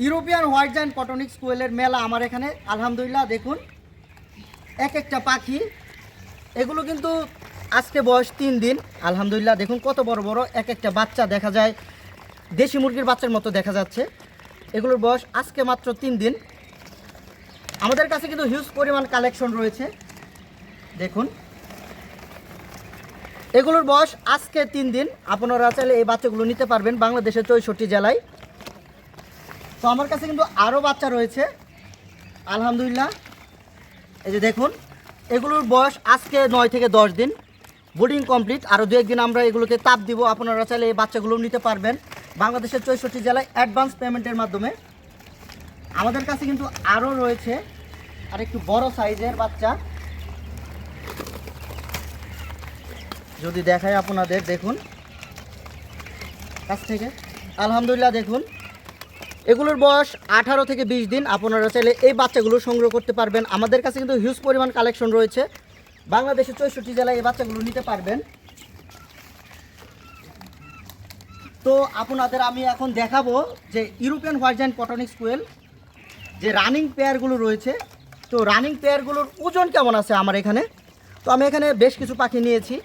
European white giant কটনিক্স কোয়েলের মেলা আমার এখানে আলহামদুলিল্লাহ। দেখুন এক একটা পাখি, এগুলো কিন্তু আজকে বয়স 3 দিন। আলহামদুলিল্লাহ দেখুন কত বড় বড় এক একটা বাচ্চা, দেখা যায় দেশি মুরগির বাচ্চার মতো দেখা যাচ্ছে। এগুলোর বয়স আজকে মাত্র 3 দিন। আমাদের কাছে কিন্তু হিউজ পরিমাণ কালেকশন রয়েছে। দেখুন এগুলোর বয়স আজকে 3 দিন। আপনারা চাইলে এই বাচ্চাগুলো নিতে পারবেন বাংলাদেশের 64 জেলায়। তো আমার কাছে কিন্তু আরও বাচ্চা রয়েছে আলহামদুলিল্লাহ। এই যে দেখুন এগুলোর বয়স আজকে 9 থেকে 10 দিন, বোর্ডিং কমপ্লিট। আরও 2-1 দিন আমরা এগুলোকে তাপ দিব। আপনারা চাইলে এই বাচ্চাগুলো নিতে পারবেন বাংলাদেশের 64 জেলায় অ্যাডভান্স পেমেন্টের মাধ্যমে। আমাদের কাছে কিন্তু আরও রয়েছে আর একটু বড় সাইজের বাচ্চা, যদি দেখাই আপনাদের। দেখুন কাছ থেকে আলহামদুলিল্লাহ দেখুন এগুলোর বয়স 18 থেকে 20 দিন। আপনারা চাইলে এই বাচ্চাগুলো সংগ্রহ করতে পারবেন। আমাদের কাছে কিন্তু হিউজ পরিমাণ কালেকশন রয়েছে বাংলাদেশের 64 জেলায় এই বাচ্চাগুলো নিতে পারবেন। তো আপনাদের আমি এখন দেখাবো যে ইউরোপিয়ান হোয়াইট জায়ান্ট কটনিক্স কোয়েল যে রানিং পেয়ারগুলো রয়েছে। তো রানিং পেয়ারগুলোর ওজন কেমন আছে আমার এখানে। তো আমি এখানে বেশ কিছু পাখি নিয়েছি।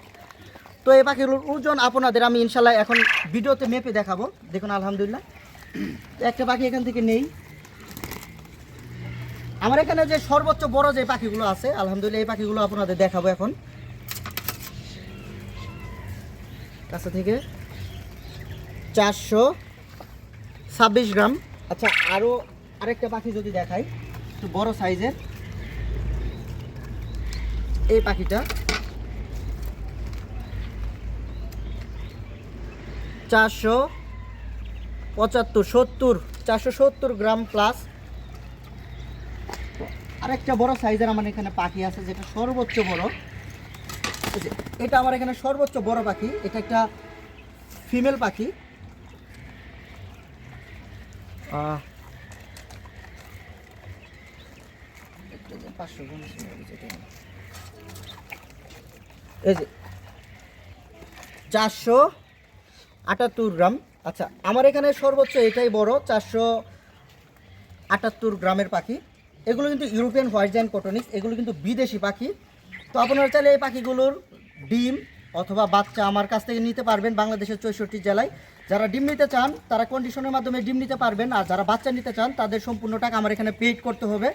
তো এই পাখিগুলোর ওজন আপনাদের আমি ইনশাল্লাহ এখন ভিডিওতে মেপে দেখাবো। দেখুন আলহামদুলিল্লাহ একটা পাখি এখান থেকে নেই। আমার এখানে যে সর্বোচ্চ বড় যে পাখিগুলো আছে আলহামদুলিল্লাহ এই পাখিগুলো আপনাদের দেখাবো এখন কাছে থেকে। 426 গ্রাম। আচ্ছা আরও আরেকটা পাখি যদি দেখাই একটু বড় সাইজের, এই পাখিটা 470 গ্রাম প্লাস। আরেকটা বড় সাইজের আমার এখানে পাখি আছে যেটা সর্বোচ্চ বড়। এটা আমার এখানে সর্বোচ্চ বড় পাখি, এটা একটা ফিমেল পাখি। এই যে 478 গ্রাম। আচ্ছা আমার এখানে সর্বোচ্চ এটাই বড়, 478 গ্রামের পাখি। এগুলো কিন্তু ইউরোপিয়ান হোয়াইট জায়ান্ট কটনিক্স, এগুলো কিন্তু বিদেশি পাখি। তো আপনারা চাইলে এই পাখিগুলোর ডিম অথবা বাচ্চা আমার কাছ থেকে নিতে পারবেন বাংলাদেশের 64 জেলায়। যারা ডিম নিতে চান তারা কন্ডিশনের মাধ্যমে ডিম নিতে পারবেন, আর যারা বাচ্চা নিতে চান তাদের সম্পূর্ণ টাকা আমার এখানে পেইড করতে হবে।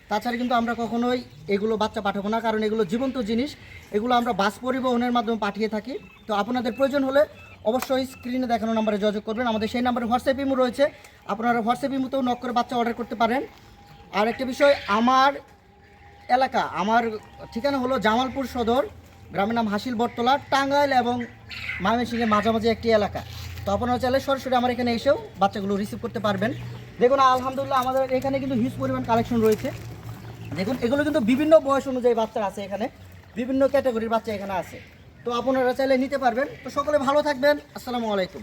তাছাড়া কিন্তু আমরা কখনোই এগুলো বাচ্চা পাঠাবো না, কারণ এগুলো জীবন্ত জিনিস। এগুলো আমরা বাস পরিবহনের মাধ্যমে পাঠিয়ে থাকি। তো আপনাদের প্রয়োজন হলে অবশ্যই স্ক্রিনে দেখানো নাম্বারে যোগাযোগ করবেন। আমাদের সেই নাম্বারে হোয়াটসঅ্যাপ ইমো রয়েছে, আপনারা হোয়াটসঅ্যাপ ইমোতেও নক করে বাচ্চা অর্ডার করতে পারেন। আর একটা বিষয়, আমার এলাকা, আমার ঠিকানা হলো জামালপুর সদর, গ্রামের নাম হাসিল বটতলা, টাঙ্গাইল এবং ময়মনসিংহের মাঝামাঝি একটি এলাকা। তো আপনারা চাইলে সরাসরি আমার এখানে এসেও বাচ্চাগুলো রিসিভ করতে পারবেন। দেখুন আলহামদুলিল্লাহ আমাদের এখানে কিন্তু হিউজ পরিমাণ কালেকশন রয়েছে। দেখুন এগুলো কিন্তু বিভিন্ন বয়স অনুযায়ী বাচ্চা আছে, এখানে বিভিন্ন ক্যাটাগরির বাচ্চা এখানে আছে। তো আপনারা চাইলে নিতে পারবেন। তো সকলে ভালো থাকবেন। আসসালামু আলাইকুম।